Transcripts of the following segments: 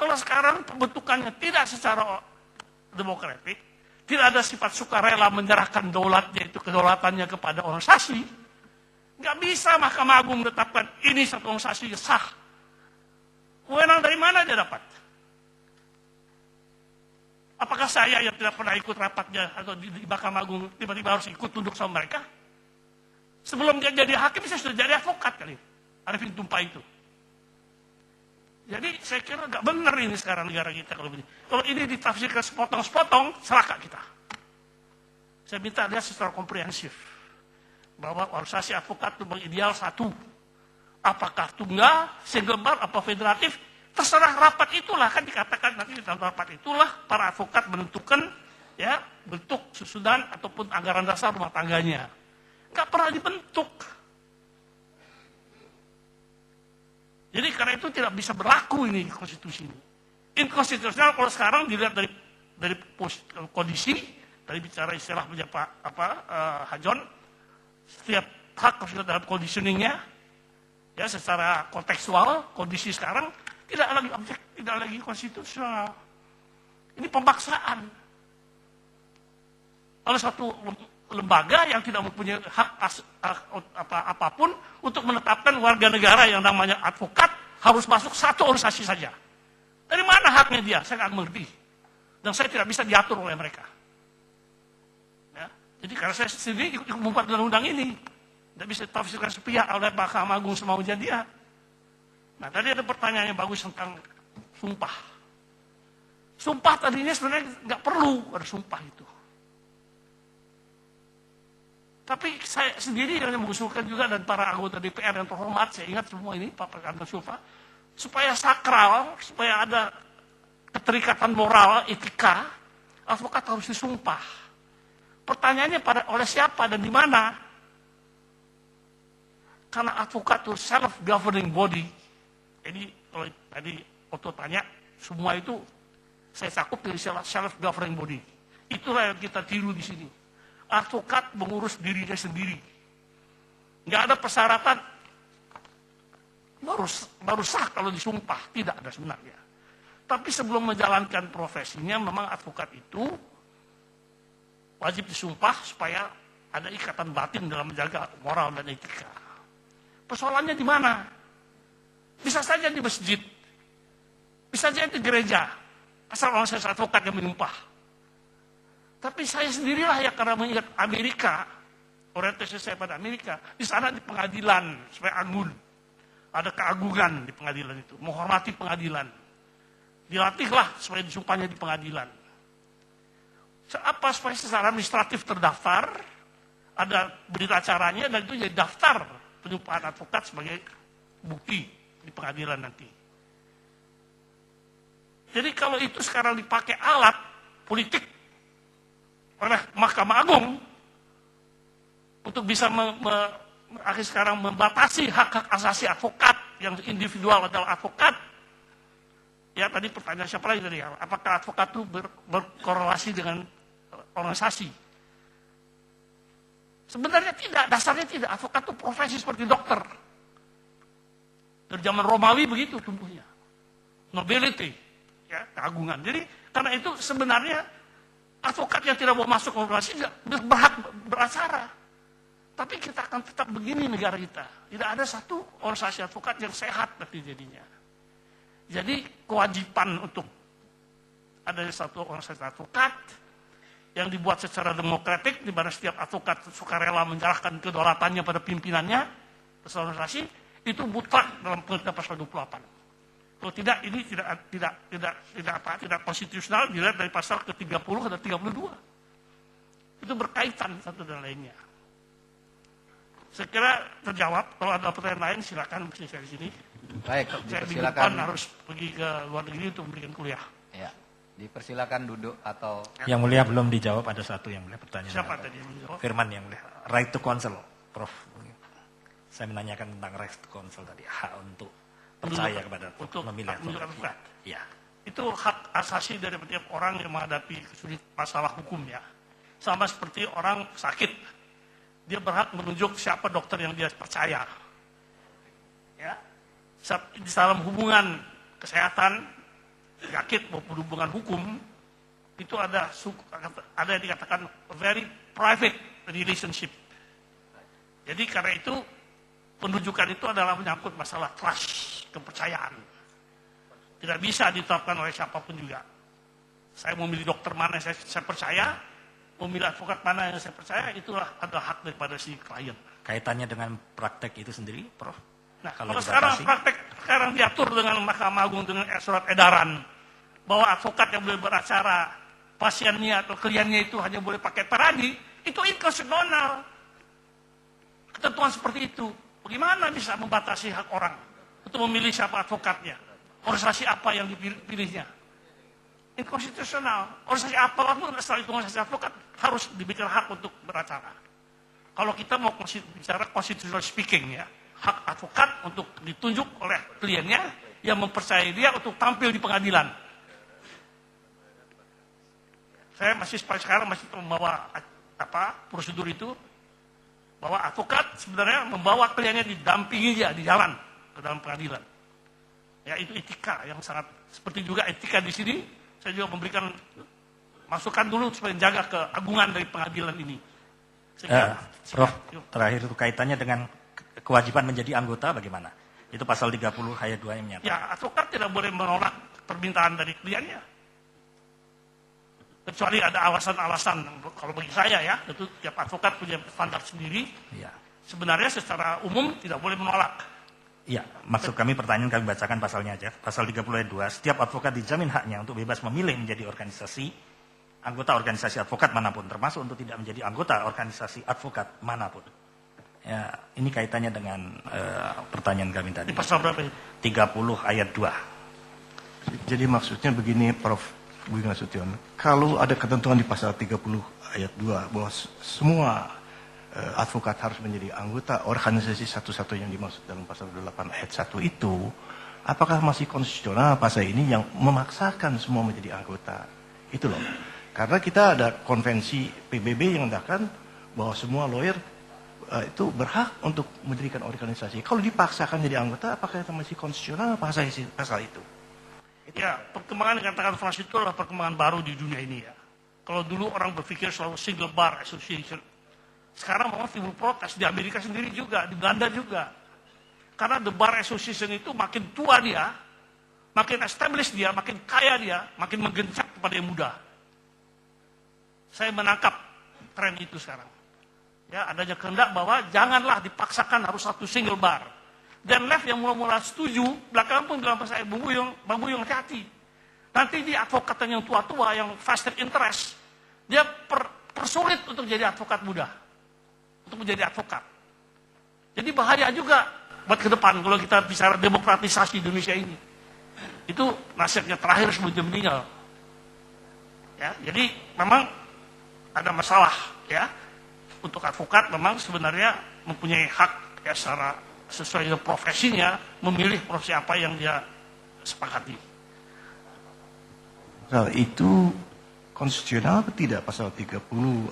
Kalau sekarang pembentukannya tidak secara demokratik, tidak ada sifat sukarela menyerahkan daulatnya itu kedaulatannya kepada organisasi, nggak bisa Mahkamah Agung menetapkan ini satu organisasi sah. Wewenang dari mana dia dapat? Apakah saya yang tidak pernah ikut rapatnya atau di Mahkamah Agung tiba-tiba harus ikut tunduk sama mereka? Sebelum dia jadi hakim, saya sudah jadi advokat kali. Arifin Tumpah itu. Jadi saya kira nggak benar ini sekarang negara kita kalau begini. Kalau ini ditafsirkan sepotong-sepotong, celaka kita. Saya minta lihat secara komprehensif bahwa organisasi advokat itu ideal satu. Apakah tunggal, single bar, apa federatif, terserah rapat itulah, kan dikatakan nanti di dalam rapat itulah para advokat menentukan ya bentuk susunan ataupun anggaran dasar rumah tangganya. Nggak pernah dibentuk. Jadi karena itu tidak bisa berlaku ini konstitusi ini. Inkonstitusional kalau sekarang dilihat dari kondisi, tadi bicara istilah Hajon, setiap hak harus dalam conditioningnya, ya secara kontekstual kondisi sekarang tidak lagi objek, tidak lagi konstitusional. Ini pemaksaan. Oleh satu lembaga yang tidak mempunyai hak apapun untuk menetapkan warga negara yang namanya advokat harus masuk satu organisasi saja. Dari mana haknya dia? Saya nggak mengerti. Dan saya tidak bisa diatur oleh mereka. Ya. Jadi karena saya sendiri ikut membuat undang-undang ini. Tidak bisa ditafsirkan sepihak oleh Mahkamah Agung semaunya dia. Nah tadi ada pertanyaan yang bagus tentang sumpah. Sumpah tadinya sebenarnya nggak perlu ada sumpah itu. Tapi saya sendiri yang mengusulkan juga dan para anggota DPR yang terhormat, saya ingat semua ini, Pak Karno Silva, supaya sakral, supaya ada keterikatan moral, etika, advokat harus disumpah. Pertanyaannya oleh siapa dan di mana? Karena advokat itu self-governing body. Jadi kalau tadi Otto tanya, semua itu saya cakup dari self-governing body. Itulah yang kita tiru di sini. Advokat mengurus dirinya sendiri. Nggak ada persyaratan baru sah kalau disumpah. Tidak ada sebenarnya. Tapi sebelum menjalankan profesinya, memang advokat itu wajib disumpah supaya ada ikatan batin dalam menjaga moral dan etika. Persoalannya di mana? Bisa saja di masjid. Bisa saja di gereja. Asal orang saya advokat yang menyumpah. Tapi saya sendirilah yang karena mengingat Amerika, orientasi saya pada Amerika, di sana di pengadilan, supaya anggun. Ada keagungan di pengadilan itu, menghormati pengadilan. Dilatihlah supaya disumpahnya di pengadilan. Apa supaya secara administratif terdaftar, ada berita acaranya, dan itu jadi daftar penyumpahan advokat sebagai bukti di pengadilan nanti. Jadi kalau itu sekarang dipakai alat politik oleh Mahkamah Agung untuk bisa akhir sekarang membatasi hak-hak asasi advokat yang individual adalah advokat. Ya tadi pertanyaan siapa lagi tadi? Apakah advokat itu berkorelasi dengan organisasi? Sebenarnya tidak, dasarnya tidak. Advokat itu profesi seperti dokter. Dari zaman Romawi begitu tumbuhnya. Nobility, ya, keagungan. Jadi karena itu sebenarnya advokat yang tidak mau masuk organisasi tidak berhak beracara. Tapi kita akan tetap begini negara kita. Tidak ada satu organisasi advokat yang sehat nanti jadinya. Jadi kewajiban untuk ada satu organisasi advokat yang dibuat secara demokratik, di mana setiap advokat sukarela menyerahkan kedaulatannya pada pimpinannya, organisasi itu mutlak dalam pengertian pasal 28. Kalau tidak, ini tidak konstitusional dilihat dari pasal ke-30 dan 32. Itu berkaitan satu dan lainnya. Saya kira terjawab. Kalau ada pertanyaan lain silakan saya di sini. Baik, saya dipersilakan. Harus pergi ke luar negeri untuk memberikan kuliah. Ya, dipersilakan duduk atau. Yang mulia belum dijawab, ada satu yang mulia pertanyaan. Siapa tadi yang menjawab? Firman yang mulia. Right to counsel, Prof. Saya menanyakan tentang right to counsel tadi, hak untuk percaya kepada untuk memilih advokat. Ya. Itu hak asasi dari setiap orang yang menghadapi masalah hukum ya. Sama seperti orang sakit, dia berhak menunjuk siapa dokter yang dia percaya. Ya. Di dalam hubungan kesehatan, penyakit maupun hubungan hukum, itu ada yang dikatakan very private relationship. Jadi karena itu penunjukan itu adalah menyangkut masalah trust, kepercayaan. Tidak bisa diterapkan oleh siapapun juga. Saya memilih dokter mana yang saya percaya, memilih advokat mana yang saya percaya, itulah adalah hak daripada si klien. Kaitannya dengan praktek itu sendiri, Prof? Nah, kalau sekarang praktek sekarang diatur dengan Mahkamah Agung dengan surat edaran bahwa advokat yang boleh beracara, pasiennya atau kliennya itu hanya boleh pakai peradi, itu inkonstitusional. Ketentuan seperti itu, bagaimana bisa membatasi hak orang untuk memilih siapa advokatnya? Organisasi apa yang dipilihnya? Inkonstitusional. Organisasi apapun setelah itu organisasi advokat harus diberikan hak untuk beracara. Kalau kita mau bicara constitutional speaking ya, hak advokat untuk ditunjuk oleh kliennya yang mempercayai dia untuk tampil di pengadilan. Saya sampai sekarang masih membawa prosedur itu, bahwa advokat sebenarnya membawa kliennya didampingi dia di jalan ke dalam pengadilan. Ya, itu etika yang sangat, seperti juga etika di sini, saya juga memberikan masukan dulu supaya menjaga keagungan dari pengadilan ini. Prof, terakhir itu kaitannya dengan kewajiban menjadi anggota bagaimana? Itu pasal 30 ayat 2 yang menyatakan. Ya, advokat tidak boleh menolak permintaan dari kliennya. Kecuali ada alasan-alasan, kalau bagi saya ya, tentu tiap advokat punya standar sendiri. Ya. Sebenarnya secara umum tidak boleh menolak. Iya, maksud kami pertanyaan kami bacakan pasalnya aja. Pasal 30 ayat 2, setiap advokat dijamin haknya untuk bebas memilih menjadi anggota organisasi advokat manapun, termasuk untuk tidak menjadi anggota organisasi advokat manapun. Ya, ini kaitannya dengan pertanyaan kami tadi. Di pasal berapa itu? 30 ayat 2. Jadi maksudnya begini, Prof. Budi Nasution, kalau ada ketentuan di pasal 30 ayat 2 bahwa semua advokat harus menjadi anggota organisasi satu-satu yang dimaksud dalam pasal 8 ayat 1 itu, apakah masih konstitusional pasal ini yang memaksakan semua menjadi anggota? Itu loh. Karena kita ada konvensi PBB yang mengatakan bahwa semua lawyer itu berhak untuk mendirikan organisasi. Kalau dipaksakan jadi anggota, apakah itu masih konstitusional pasal itu? Ya, perkembangan yang dikatakan Frans itu adalah perkembangan baru di dunia ini ya. Kalau dulu orang berpikir selalu single bar association, sekarang memang timbul protes di Amerika sendiri juga, di Belanda juga. Karena the bar association itu makin tua dia, makin established dia, makin kaya dia, makin menggencak kepada yang muda. Saya menangkap tren itu sekarang. Ya, adanya kehendak bahwa janganlah dipaksakan harus satu single bar. Dan left yang mula-mula setuju, belakangan pun bilang saya, Bang Buyung hati-hati. Nanti dia advokat yang tua-tua, yang vested interest, dia persulit untuk jadi advokat muda. Untuk menjadi advokat. Jadi bahaya juga buat ke depan kalau kita bicara demokratisasi Indonesia ini. Itu nasihatnya terakhir sebelum dia meninggal. Ya, jadi memang ada masalah ya. Untuk advokat memang sebenarnya mempunyai hak ya secara sesuai dengan profesinya memilih profesi apa yang dia sepakati. Nah, itu konstitusional atau tidak pasal 30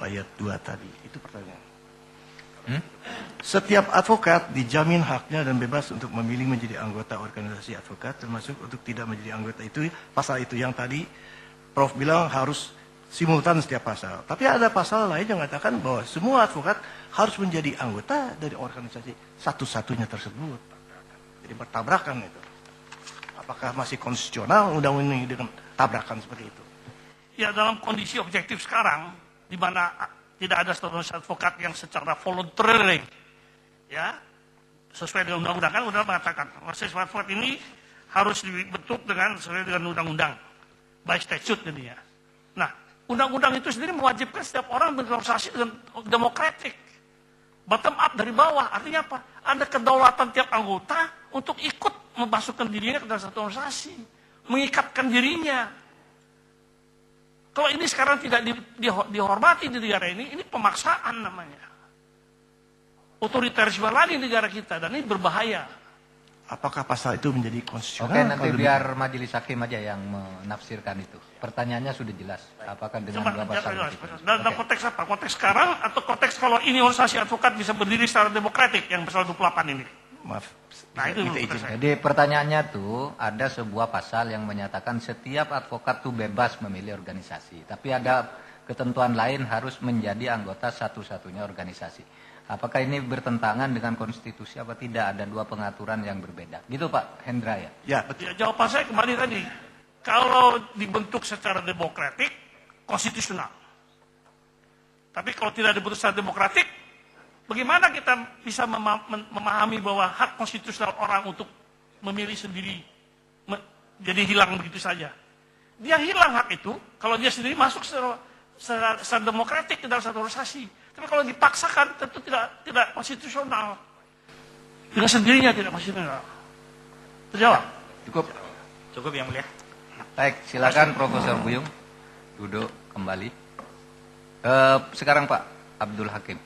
ayat 2 tadi? Itu pertanyaan. Setiap advokat dijamin haknya dan bebas untuk memilih menjadi anggota organisasi advokat, termasuk untuk tidak menjadi anggota. Itu pasal itu yang tadi Prof bilang harus simultan setiap pasal. Tapi ada pasal lain yang mengatakan bahwa semua advokat harus menjadi anggota dari organisasi satu-satunya tersebut. Jadi bertabrakan itu. Apakah masih konstitusional undang-undang ini dengan tabrakan seperti itu? Ya, dalam kondisi objektif sekarang, di mana tidak ada status advokat yang secara voluntary, ya, sesuai dengan undang-undang, kan undang mengatakan organisasi advokat ini harus dibentuk sesuai dengan undang-undang, by statute jadinya. Nah, undang-undang itu sendiri mewajibkan setiap orang berorganisasi dengan demokratik, bottom up dari bawah. Artinya apa? Ada kedaulatan tiap anggota untuk ikut memasukkan dirinya ke dalam satu organisasi, mengikatkan dirinya. Kalau ini sekarang tidak dihormati di negara ini pemaksaan namanya. Otoritarisme lagi di negara kita, dan ini berbahaya. Apakah pasal itu menjadi konstitusional? Oke, nanti biar majelis hakim aja yang menafsirkan itu. Pertanyaannya sudah jelas. Apakah dengan dua pasal itu? Dalam konteks apa? Konteks sekarang atau konteks kalau ini organisasi advokat bisa berdiri secara demokratik yang pasal 28 ini? Maaf. Nah, itu minta menurut izin. saya. Jadi pertanyaannya tuh ada sebuah pasal yang menyatakan setiap advokat tuh bebas memilih organisasi. Tapi ada ketentuan lain harus menjadi anggota satu-satunya organisasi. Apakah ini bertentangan dengan konstitusi apa tidak? Ada dua pengaturan yang berbeda. Gitu Pak Hendra ya? Ya, betul. Ya, jawaban saya kembali tadi. Kalau dibentuk secara demokratik, konstitusional. Tapi kalau tidak dibentuk secara demokratik, bagaimana kita bisa memahami bahwa hak konstitusional orang untuk memilih sendiri jadi hilang begitu saja? Dia hilang hak itu kalau dia sendiri masuk secara demokratik ke dalam satu organisasi. Tapi kalau dipaksakan tentu tidak konstitusional. Dengan sendirinya tidak konstitusional. Terjawab? Cukup yang mulia. Baik, silakan Profesor Buyung duduk kembali. Sekarang Pak Abdul Hakim.